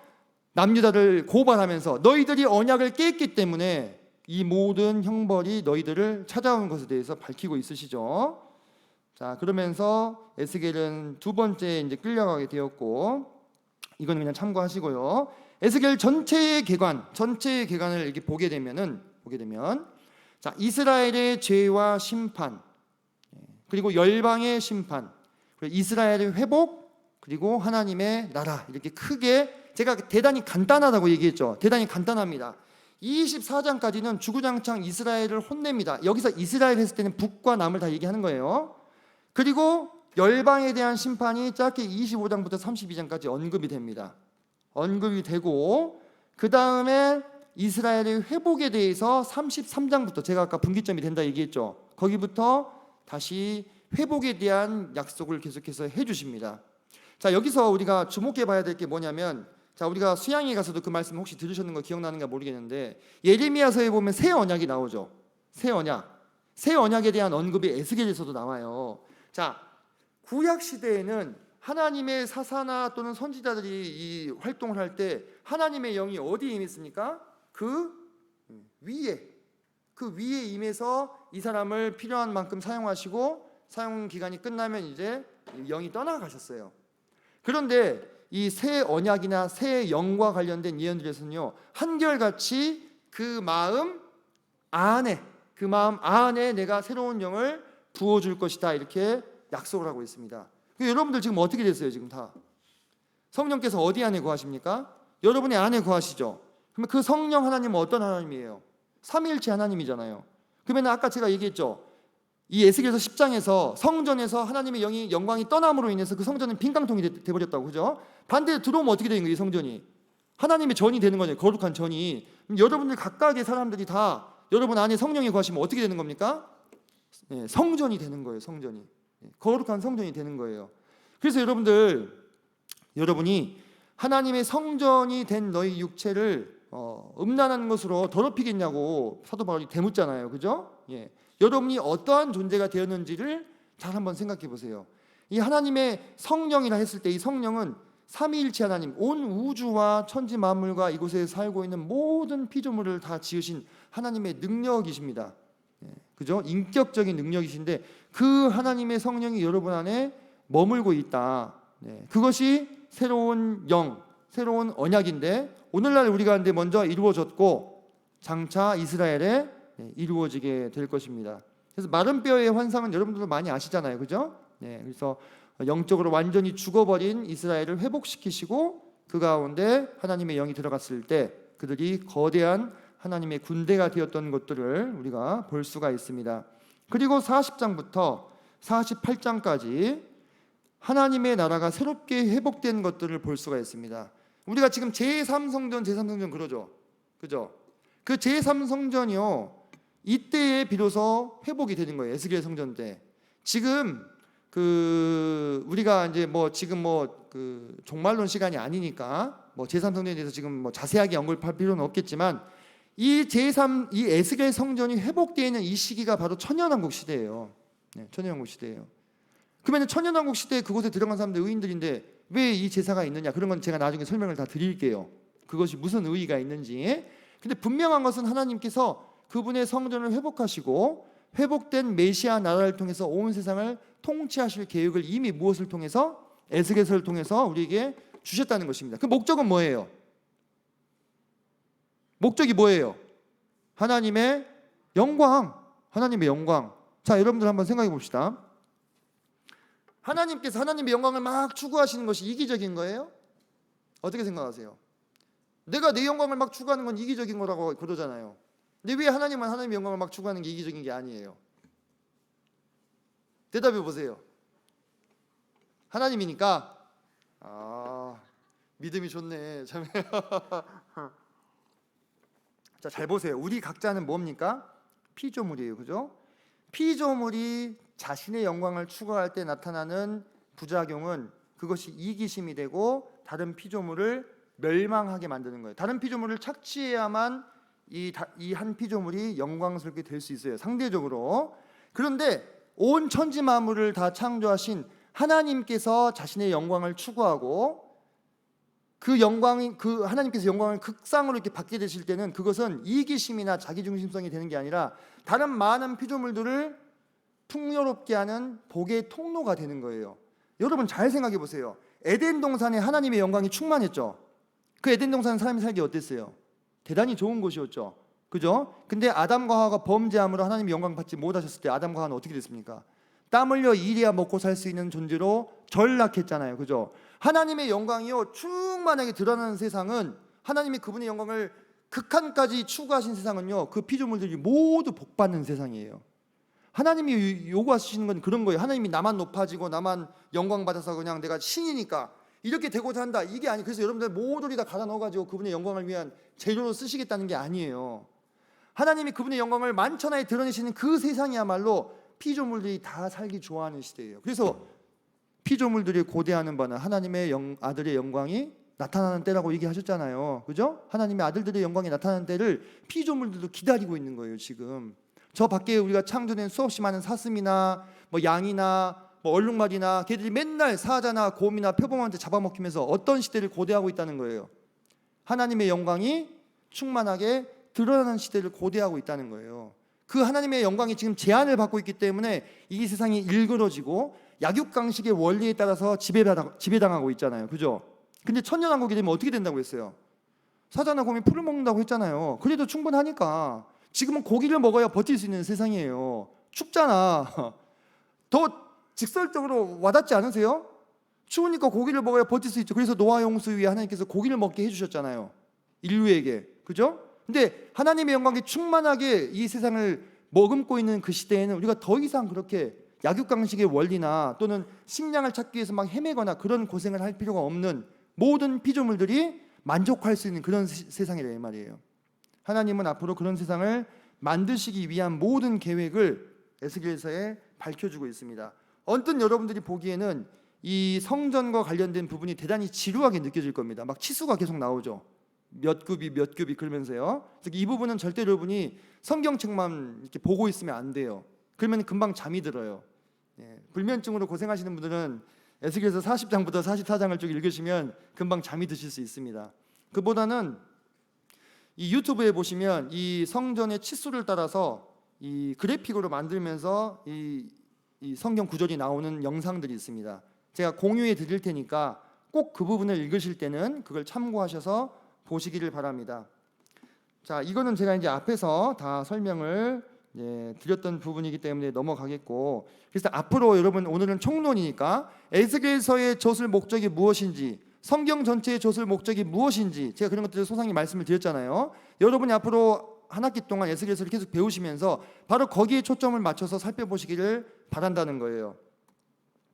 남유다를 고발하면서 너희들이 언약을 깼기 때문에 이 모든 형벌이 너희들을 찾아온 것에 대해서 밝히고 있으시죠. 자, 그러면서 에스겔은 두 번째 이제 끌려가게 되었고, 이건 그냥 참고하시고요. 에스겔 전체의 개관을 이렇게 보게 되면 자, 이스라엘의 죄와 심판, 그리고 열방의 심판, 그리고 이스라엘의 회복, 그리고 하나님의 나라, 이렇게 크게 제가 대단히 간단하다고 얘기했죠. 대단히 간단합니다. 24장까지는 주구장창 이스라엘을 혼냅니다. 여기서 이스라엘 했을 때는 북과 남을 다 얘기하는 거예요. 그리고 열방에 대한 심판이 짧게 25장부터 32장까지 언급이 됩니다. 언급이 되고, 그 다음에 이스라엘의 회복에 대해서 33장부터 제가 아까 분기점이 된다 얘기했죠. 거기부터 다시 회복에 대한 약속을 계속해서 해주십니다. 자, 여기서 우리가 주목해 봐야 될 게 뭐냐면, 자, 우리가 수양에 가서도 그 말씀 혹시 들으셨는 거 기억나는가 모르겠는데, 예레미야서에 보면 새 언약이 나오죠. 새 언약에 대한 언급이 에스겔에서도 나와요. 자, 구약 시대에는 하나님의 사사나 또는 선지자들이 이 활동을 할 때 하나님의 영이 어디에 임했습니까? 그 위에 임해서 이 사람을 필요한 만큼 사용하시고, 사용 기간이 끝나면 이제 영이 떠나가셨어요. 그런데 이 새 언약이나 새 영과 관련된 예언들에서는요, 한결같이 그 마음 안에 내가 새로운 영을 부어줄 것이다, 이렇게 약속을 하고 있습니다. 여러분들 지금 어떻게 됐어요? 지금 다 성령께서 어디 안에 거하십니까? 여러분의 안에 거하시죠. 그러면 그 성령 하나님은 어떤 하나님이에요? 삼위일체 하나님이잖아요. 그러면 아까 제가 얘기했죠. 이 에스겔서 10장에서 성전에서 하나님의 영광이 떠남으로 인해서 그 성전은 빈깡통이 돼버렸다고, 그죠? 반대로 들어오면 어떻게 되는 거예요? 이 성전이 하나님의 전이 되는 거죠. 거룩한 전이. 여러분들 각각의 사람들이 다 여러분 안에 성령이 거하시면 어떻게 되는 겁니까? 성전이 되는 거예요. 성전이. 거룩한 성전이 되는 거예요. 그래서 여러분이 하나님의 성전이 된 너희 육체를 음란한 것으로 더럽히겠냐고 사도 바울이 되묻잖아요. 그죠? 여러분이 어떠한 존재가 되었는지를 잘 한번 생각해 보세요. 이 하나님의 성령이라 했을 때 이 성령은 삼위일체 하나님, 온 우주와 천지 만물과 이곳에 살고 있는 모든 피조물을 다 지으신 하나님의 능력이십니다. 그죠? 인격적인 능력이신데 그 하나님의 성령이 여러분 안에 머물고 있다. 그것이 새로운 영, 새로운 언약인데, 오늘날 우리가 한데 먼저 이루어졌고 장차 이스라엘에 이루어지게 될 것입니다. 그래서 마른 뼈의 환상은 여러분들도 많이 아시잖아요. 그죠? 그래서 영적으로 완전히 죽어버린 이스라엘을 회복시키시고, 그 가운데 하나님의 영이 들어갔을 때 그들이 거대한 하나님의 군대가 되었던 것들을 우리가 볼 수가 있습니다. 그리고 40장부터 48장까지 하나님의 나라가 새롭게 회복된 것들을 볼 수가 있습니다. 우리가 지금 제3성전 그러죠. 그죠? 그 제3성전이요, 이때에 비로소 회복이 되는 거예요. 에스겔 성전 때. 지금 우리가 이제 그 종말론 시간이 아니니까 제3성전에 대해서 지금 자세하게 언급할 필요는 없겠지만, 이 에스겔 성전이 회복되어 있는 이 시기가 바로 천년왕국 시대예요. 천년왕국 시대예요. 그러면 천년왕국 시대에 그곳에 들어간 사람들 의인들인데 왜 이 제사가 있느냐? 그런 건 제가 나중에 설명을 다 드릴게요. 그것이 무슨 의의가 있는지. 근데 분명한 것은 하나님께서 그분의 성전을 회복하시고 회복된 메시아 나라를 통해서 온 세상을 통치하실 계획을 이미 무엇을 통해서? 에스겔서를 통해서 우리에게 주셨다는 것입니다. 그 목적은 뭐예요? 목적이 뭐예요? 하나님의 영광. 자, 여러분들 한번 생각해 봅시다. 하나님께서 하나님의 영광을 막 추구하시는 것이 이기적인 거예요? 어떻게 생각하세요? 내가 내 영광을 막 추구하는 건 이기적인 거라고 그러잖아요. 근데 왜 하나님은 하나님의 영광을 막 추구하는 게 이기적인 게 아니에요? 대답해 보세요. 하나님이니까. 믿음이 좋네. 참. 자, 잘 보세요. 우리 각자는 뭡니까? 피조물이에요. 그죠? 피조물이 자신의 영광을 추구할 때 나타나는 부작용은 그것이 이기심이 되고 다른 피조물을 멸망하게 만드는 거예요. 다른 피조물을 착취해야만 이 한 피조물이 영광스럽게 될 수 있어요, 상대적으로. 그런데 온 천지 만물을 다 창조하신 하나님께서 자신의 영광을 추구하고 그 하나님께서 영광을 극상으로 이렇게 받게 되실 때는 그것은 이기심이나 자기중심성이 되는 게 아니라 다른 많은 피조물들을 풍요롭게 하는 복의 통로가 되는 거예요. 여러분 잘 생각해 보세요. 에덴 동산에 하나님의 영광이 충만했죠. 그 에덴 동산 사람이 살기 어땠어요? 대단히 좋은 곳이었죠. 그죠? 근데 아담과 하와가 범죄함으로 하나님의 영광 받지 못하셨을 때 아담과 하와는 어떻게 됐습니까? 땀 흘려 일해야 먹고 살 수 있는 존재로 전락했잖아요. 그죠? 하나님의 영광이요 충만하게 드러나는 세상은, 하나님이 그분의 영광을 극한까지 추구하신 세상은요, 그 피조물들이 모두 복받는 세상이에요. 하나님이 요구하시는 건 그런 거예요. 하나님이 나만 높아지고 나만 영광 받아서 그냥 내가 신이니까 이렇게 되고자 한다, 이게 아니에요. 그래서 여러분들 모조리 다 갈아 넣어가지고 그분의 영광을 위한 재료로 쓰시겠다는 게 아니에요. 하나님이 그분의 영광을 만천하에 드러내시는 그 세상이야말로 피조물들이 다 살기 좋아하는 시대예요. 그래서 피조물들이 고대하는 바는 하나님의 아들의 영광이 나타나는 때라고 얘기하셨잖아요. 그죠? 하나님의 아들들의 영광이 나타나는 때를 피조물들도 기다리고 있는 거예요. 지금 저 밖에 우리가 창조된 수없이 많은 사슴이나 뭐 양이나 뭐 얼룩말이나 걔들이 맨날 사자나 곰이나 표범한테 잡아먹히면서 어떤 시대를 고대하고 있다는 거예요. 하나님의 영광이 충만하게 드러나는 시대를 고대하고 있다는 거예요. 그 하나님의 영광이 지금 제한을 받고 있기 때문에 이 세상이 일그러지고 약육강식의 원리에 따라서 지배당하고 있잖아요. 그죠? 근데 천년왕국이 되면 어떻게 된다고 했어요? 사자나 곰이 풀을 먹는다고 했잖아요. 그래도 충분하니까. 지금은 고기를 먹어야 버틸 수 있는 세상이에요. 춥잖아. 더 직설적으로 와닿지 않으세요? 추우니까 고기를 먹어야 버틸 수 있죠. 그래서 노아 홍수 위에 하나님께서 고기를 먹게 해주셨잖아요, 인류에게. 그죠? 근데 하나님의 영광이 충만하게 이 세상을 머금고 있는 그 시대에는 우리가 더 이상 그렇게 약육강식의 원리나 또는 식량을 찾기 위해서 막 헤매거나 그런 고생을 할 필요가 없는 모든 피조물들이 만족할 수 있는 그런 세상이라 이 말이에요. 하나님은 앞으로 그런 세상을 만드시기 위한 모든 계획을 에스겔서에 밝혀주고 있습니다. 언뜻 여러분들이 보기에는 이 성전과 관련된 부분이 대단히 지루하게 느껴질 겁니다. 막 치수가 계속 나오죠. 몇 급이 그러면서요. 그래서 이 부분은 절대 여러분이 성경책만 이렇게 보고 있으면 안 돼요. 그러면 금방 잠이 들어요. 불면증으로 고생하시는 분들은 에스겔서 40장부터 44장을 쭉 읽으시면 금방 잠이 드실 수 있습니다. 그보다는 이 유튜브에 보시면 이 성전의 치수를 따라서 이 그래픽으로 만들면서 이 성경 구절이 나오는 영상들이 있습니다. 제가 공유해 드릴 테니까 꼭 그 부분을 읽으실 때는 그걸 참고하셔서 보시기를 바랍니다. 자, 이거는 제가 이제 앞에서 다 설명을 드렸던 부분이기 때문에 넘어가겠고, 그래서 앞으로 여러분 오늘은 총론이니까 에스겔서의 젖을 목적이 무엇인지, 성경 전체의 젖을 목적이 무엇인지 제가 그런 것들을 소상히 말씀을 드렸잖아요. 여러분이 앞으로 한 학기 동안 에스겔서를 계속 배우시면서 바로 거기에 초점을 맞춰서 살펴보시기를 바란다는 거예요.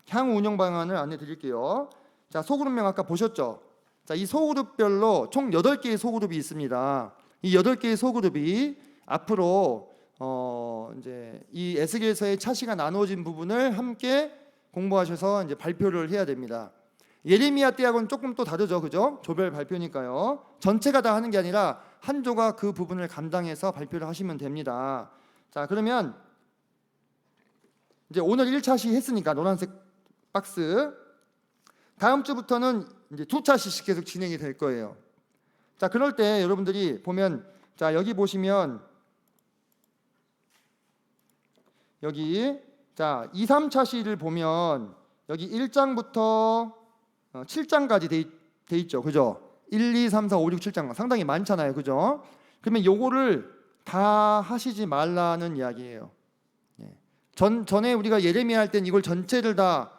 향후 운영 방안을 안내 드릴게요. 자, 소그룹명 아까 보셨죠? 자, 이 소그룹별로 총 8개의 소그룹이 있습니다. 이 8개의 소그룹이 앞으로 이제 이 에스겔서의 차시가 나누어진 부분을 함께 공부하셔서 이제 발표를 해야 됩니다. 예레미야 때하고는 조금 또 다르죠, 그죠? 조별 발표니까요. 전체가 다 하는 게 아니라 한 조가 그 부분을 감당해서 발표를 하시면 됩니다. 자, 그러면 이제 오늘 1차시 했으니까 노란색 박스, 다음 주부터는 이제 2차시씩 계속 진행이 될 거예요. 자, 그럴 때 여러분들이 보면, 자, 여기 보시면 여기 자 2, 3차시를 보면 여기 1장부터 7장까지 돼 있죠, 그죠? 1, 2, 3, 4, 5, 6, 7장 상당히 많잖아요, 그죠? 그러면 요거를 다 하시지 말라는 이야기예요. 전에 우리가 예레미야 할 땐 이걸 전체를 다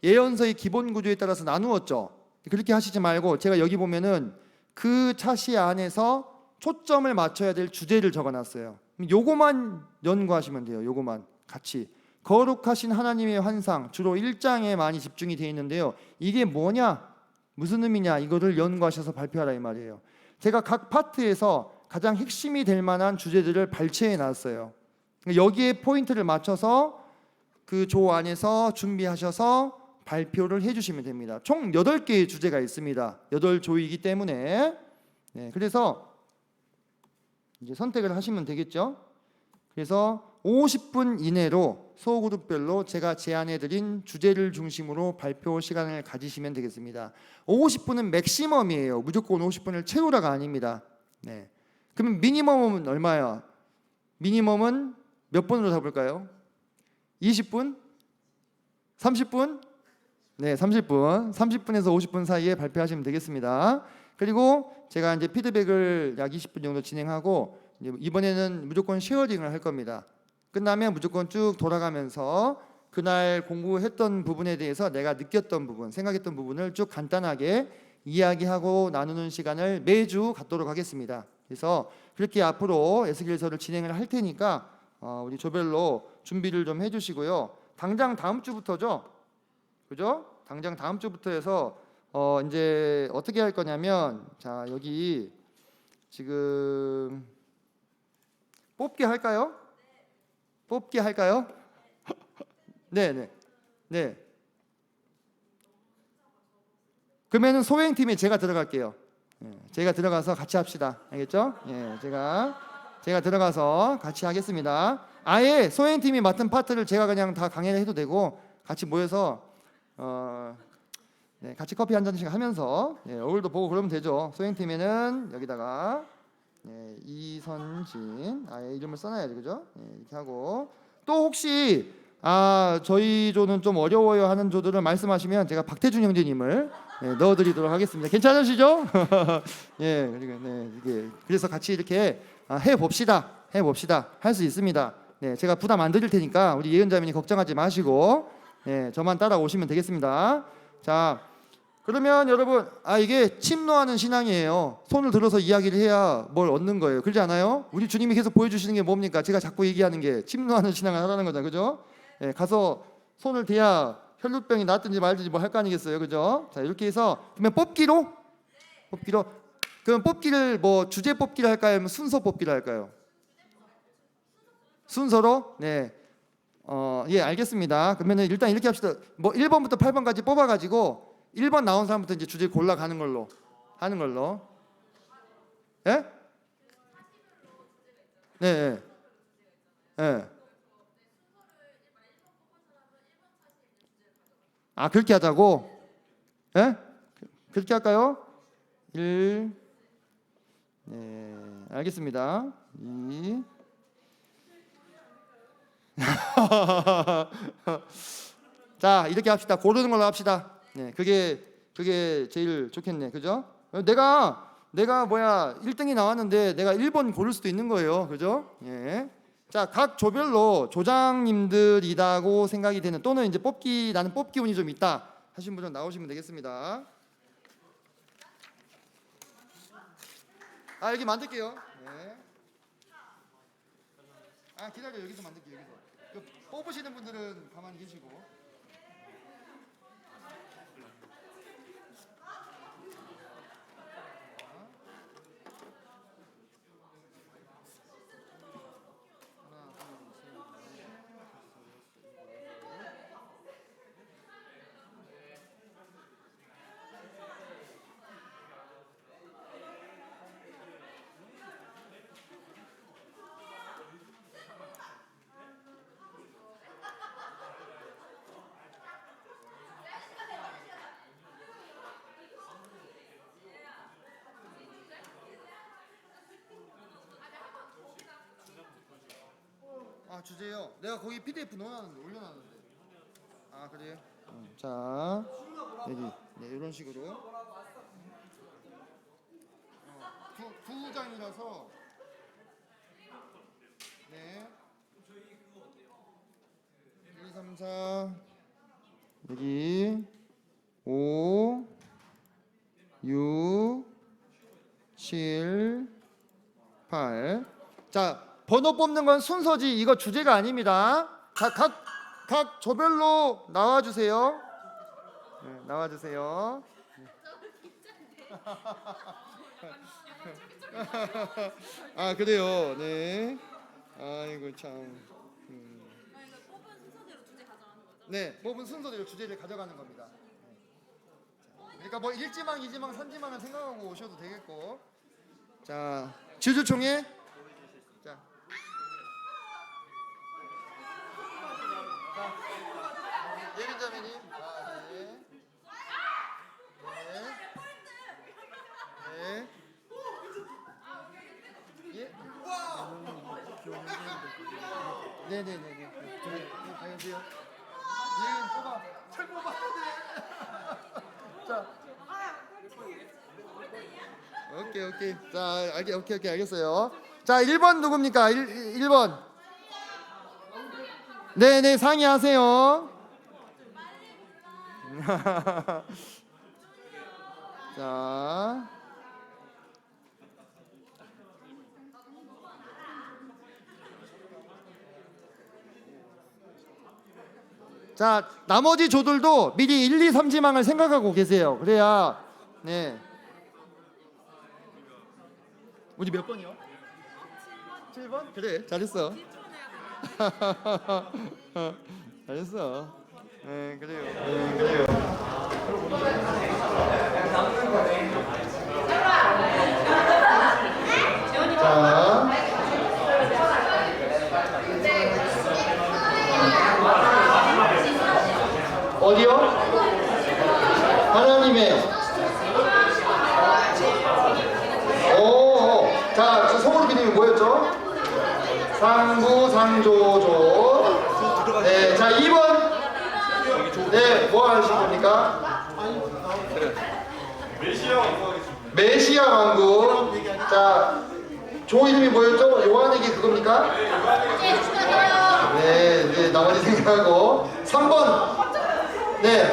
예언서의 기본 구조에 따라서 나누었죠. 그렇게 하시지 말고 제가 여기 보면은 그 차시 안에서 초점을 맞춰야 될 주제를 적어놨어요. 요거만 연구하시면 돼요. 요거만 같이. 거룩하신 하나님의 환상, 주로 1장에 많이 집중이 되어 있는데요. 이게 뭐냐, 무슨 의미냐, 이거를 연구하셔서 발표하라 이 말이에요. 제가 각 파트에서 가장 핵심이 될 만한 주제들을 발췌해 놨어요. 여기에 포인트를 맞춰서 그 조 안에서 준비하셔서 발표를 해주시면 됩니다. 총 8개의 주제가 있습니다. 8조이기 때문에 그래서 이제 선택을 하시면 되겠죠. 그래서 50분 이내로 소그룹별로 제가 제안해드린 주제를 중심으로 발표 시간을 가지시면 되겠습니다. 50분은 맥시멈이에요. 무조건 50분을 채우라가 아닙니다. 그러면 미니멈은 얼마야? 미니멈은 몇 분으로 잡을까요? 20분? 30분? 네, 30분. 30분에서 50분 사이에 발표하시면 되겠습니다. 그리고 제가 이제 피드백을 약 20분 정도 진행하고 이번에는 무조건 쉐어링을 할 겁니다. 끝나면 무조건 쭉 돌아가면서 그날 공부했던 부분에 대해서 내가 느꼈던 부분, 생각했던 부분을 쭉 간단하게 이야기하고 나누는 시간을 매주 갖도록 하겠습니다. 그래서 그렇게 앞으로 에스겔서를 진행을 할 테니까 우리 조별로 준비를 좀 해주시고요. 당장 다음 주부터죠, 그죠? 당장 다음 주부터 해서 이제 어떻게 할 거냐면, 자 여기 지금 뽑기 할까요? 뽑기 할까요? 네. 그러면은 소행팀에 제가 들어갈게요. 제가 들어가서 같이 합시다. 알겠죠? 제가 들어가서 같이 하겠습니다. 아예 소행팀이 맡은 파트를 제가 그냥 다 강의를 해도 되고 같이 모여서 같이 커피 한 잔씩 하면서 얼굴도 보고 그러면 되죠. 소행팀에는 여기다가 이선진 아예 이름을 써놔야죠, 그죠? 이렇게 하고 또 혹시 저희 조는 좀 어려워요 하는 조들을 말씀하시면 제가 박태준 형제님을 넣어드리도록 하겠습니다. 괜찮으시죠? 그래서 같이 이렇게 해봅시다. 할 수 있습니다. 제가 부담 안 드릴 테니까 우리 예은자매님 걱정하지 마시고 저만 따라오시면 되겠습니다. 자, 그러면 여러분 이게 침노하는 신앙이에요. 손을 들어서 이야기를 해야 뭘 얻는 거예요. 그렇지 않아요? 우리 주님이 계속 보여주시는 게 뭡니까? 제가 자꾸 얘기하는 게 침노하는 신앙을 하라는 거잖아요, 그죠? 가서 손을 대야 혈루병이 낫든지 말든지 뭐 할 거 아니겠어요, 그죠? 자, 이렇게 해서 그러면 뽑기로 그럼 뽑기를 뭐 주제 뽑기를 할까요? 아니면 순서 뽑기를 할까요? 순서로? 알겠습니다. 그러면은 일단 이렇게 합시다. 뭐 1번부터 8번까지 뽑아가지고 1번 나온 사람부터 이제 주제 골라가는 걸로 하는 걸로. 예? 네. 그렇게 하자고? 예? 그렇게 할까요? 1, 알겠습니다. 2. 자, 이렇게 합시다. 고르는 걸로 합시다. 그게 제일 좋겠네, 그죠? 내가 1등이 나왔는데 내가 1번 고를 수도 있는 거예요, 그죠? 자, 각 조별로 조장님들이라고 생각이 되는, 또는 이제 나는 뽑기 운이 좀 있다 하신 분은 나오시면 되겠습니다. 여기 만들게요. 기다려, 여기서 만들게요. 여기서 뽑으시는 분들은 가만히 계시고. 주제요. 내가 거기 PDF 올려놨는데. 그래요? 자, 여기 이런 식으로 두 장이라서 1, 2, 3, 4 여기 5, 6, 7, 8. 자, 번호 뽑는 건 순서지 이거 주제가 아닙니다. 각 조별로 나와주세요. 나와주세요. 그래요. 네. 아이고 참. 네, 뽑은 순서대로 주제를 가져가는 겁니다. 그러니까 뭐 1지망, 2지망, 3지망은 생각하고 오셔도 되겠고. 자, 주주총회. 자, 예빈자매님. 네. 예. 네네네네. 안녕하세요. 예빈 뽑아. 잘 뽑아야 돼. 자. 오케이. 자, 오케이, 알겠어요. 자, 1번 누굽니까? 1번. 네네, 상의하세요. 자. 자, 나머지 조들도 미리 1, 2, 3지망을 생각하고 계세요. 그래야 네. 우리 몇 번이요? 7번? 그래, 잘했어. 잘했어. 네, 그래요. 자, 어디요? 하나님의. 자, 소그룹 이름이 뭐였죠? 상부상조조. 네, 자, 2번. 네, 뭐 하실 겁니까? 메시아 왕국. 자, 조 이름이 뭐였죠? 요한에게 그겁니까? 네, 나머지 생각하고. 3번. 네.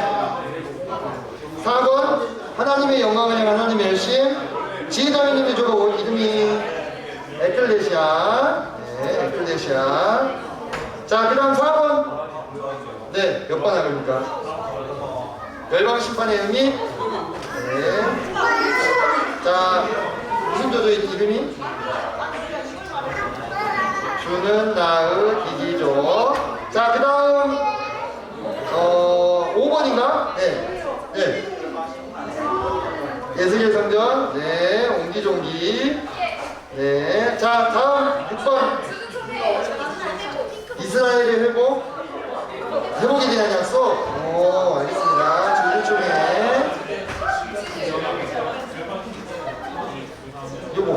4번. 하나님의 영광을 향한 하나님의 열심. 지혜자매님의 조로 이름이 에클레시아. 네, 에클레시아. 자, 그 다음 4번. 네, 몇 번 하십니까? 열방 심판의 의미. 네. 자, 무슨 조조의 이름이? 주는 나의 기기조. 자, 그 다음 5번인가? 네. 예수의 성전. 네, 옹기종기. 네. 자, 다음 6번. 이스라엘의 회복에 대한 약속. 오, 알겠습니다. 주주총회. 요거.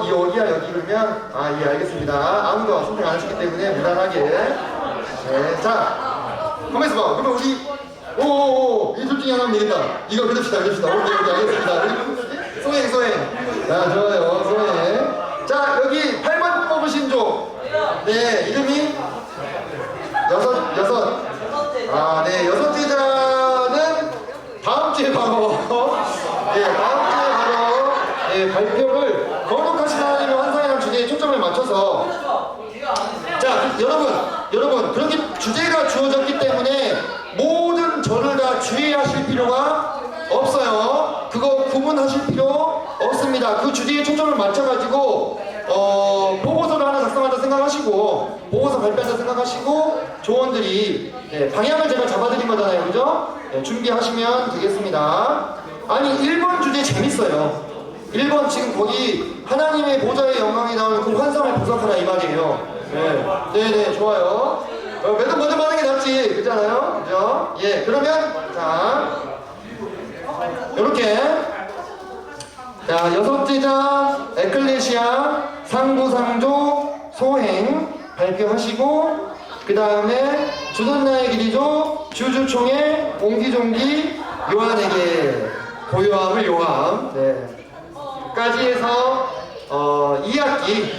여기야, 여기 그러면? 예, 알겠습니다. 아무도 선택 안 하셨기 때문에 무난하게. 네, 자, 가만있어 봐. 그러면 우리, 이 둘 중에 하나 하면 되겠다. 이거 그럽시다. 오케이, 알겠습니다. 소행. 자, 좋아요, 소행. 자, 여기 8번 뽑으신 조. 네, 이름이? 여섯. 네, 여섯 제자는 다음 주에 바로, 발표를 거룩하신 하나님의 환상이라는 주제에 초점을 맞춰서. 자, 여러분, 그렇게 주제가 주어졌기 때문에 모든 절을 다 주의하실 필요가 없어요. 그거 구분하실 필요 없습니다. 그 주제에 초점을 맞춰가지고 보고서를 하나 작성한다 생각하시고, 보고서 발표한다 생각하시고, 조원들이 방향을 제가 잡아드린 거잖아요, 그죠? 준비하시면 되겠습니다. 아니, 1번 주제 재밌어요. 1번 지금 거기 하나님의 보좌의 영광이 나오는 그 환상을 분석하라 이 말이에요. 네, 좋아요. 매도 먼저 받는 게 낫지, 그렇잖아요, 그죠? 예, 그러면 자, 이렇게 자, 여섯 제자, 에클레시아, 상부상조, 소행 발표하시고, 그 다음에 주는 나의 길이죠, 주주총회, 옹기종기, 요한에게 고요함을 요함. 네. 까지 해서 2학기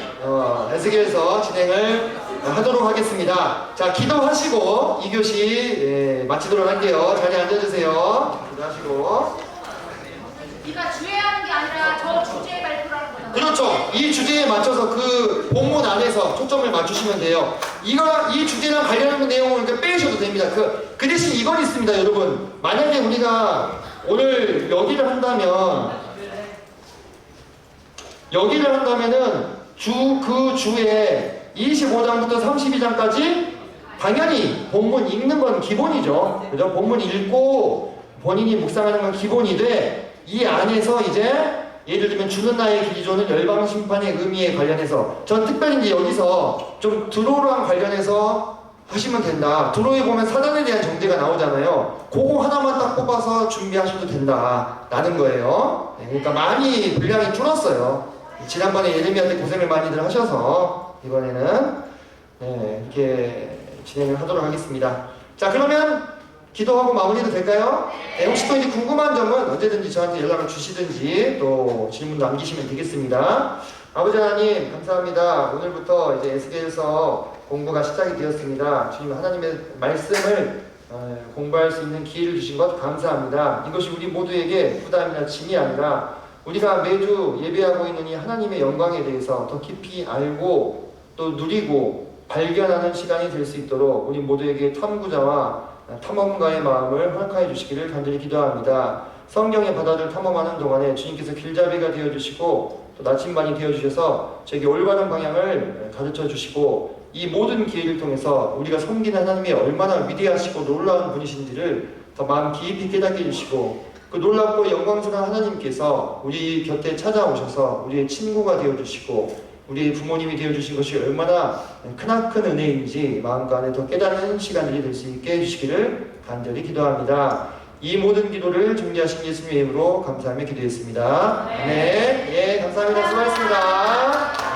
에스겔서 진행을 하도록 하겠습니다. 자, 기도하시고 2교시 마치도록 할게요. 자리에 앉아주세요. 기도하시고. 네가 주의하는 게 아니라 저 주제에 발표하는 거잖아. 그렇죠. 이 주제에 맞춰서 그 본문 안에서 초점을 맞추시면 돼요. 이 주제랑 관련된 내용을 이렇게 빼셔도 됩니다. 그 대신 이건 있습니다, 여러분. 만약에 우리가 오늘 여기를 한다면은 그 주에 25장부터 32장까지 당연히 본문 읽는 건 기본이죠. 그죠? 본문 읽고 본인이 묵상하는 건 기본이 돼. 이 안에서 이제 예를 들면 주는 나의 기조는 열방 심판의 의미에 관련해서 전 특별히 이제 여기서 좀 드로랑 관련해서 하시면 된다. 드로에 보면 사단에 대한 정죄가 나오잖아요. 그거 하나만 딱 뽑아서 준비하셔도 된다 라는 거예요. 네, 그러니까 많이 분량이 줄었어요. 지난번에 예레미야 때 고생을 많이들 하셔서 이번에는 네, 이렇게 진행을 하도록 하겠습니다. 자, 그러면 기도하고 마무리도 될까요? 네, 혹시 또 이제 궁금한 점은 언제든지 저한테 연락을 주시든지 또 질문 남기시면 되겠습니다. 아버지 하나님 감사합니다. 오늘부터 이제 에스겔서 공부가 시작이 되었습니다. 주님 하나님의 말씀을 공부할 수 있는 기회를 주신 것 감사합니다. 이것이 우리 모두에게 부담이나 짐이 아니라 우리가 매주 예배하고 있는 이 하나님의 영광에 대해서 더 깊이 알고 또 누리고 발견하는 시간이 될 수 있도록 우리 모두에게 탐구자와 탐험가의 마음을 허락하여 주시기를 간절히 기도합니다. 성경의 바다를 탐험하는 동안에 주님께서 길잡이가 되어주시고 또 나침반이 되어주셔서 저에게 올바른 방향을 가르쳐 주시고 이 모든 기회를 통해서 우리가 섬기는 하나님이 얼마나 위대하시고 놀라운 분이신지를 더 마음 깊이 깨닫게 해주시고 그 놀랍고 영광스러운 하나님께서 우리 곁에 찾아오셔서 우리의 친구가 되어주시고 우리 부모님이 되어주신 것이 얼마나 크나큰 은혜인지 마음과 안에 더 깨닫는 시간들이 될 수 있게 해주시기를 간절히 기도합니다. 이 모든 기도를 준비하신 예수님의 이름으로 감사하며 기도했습니다. 네, 예, 감사합니다. 수고하셨습니다.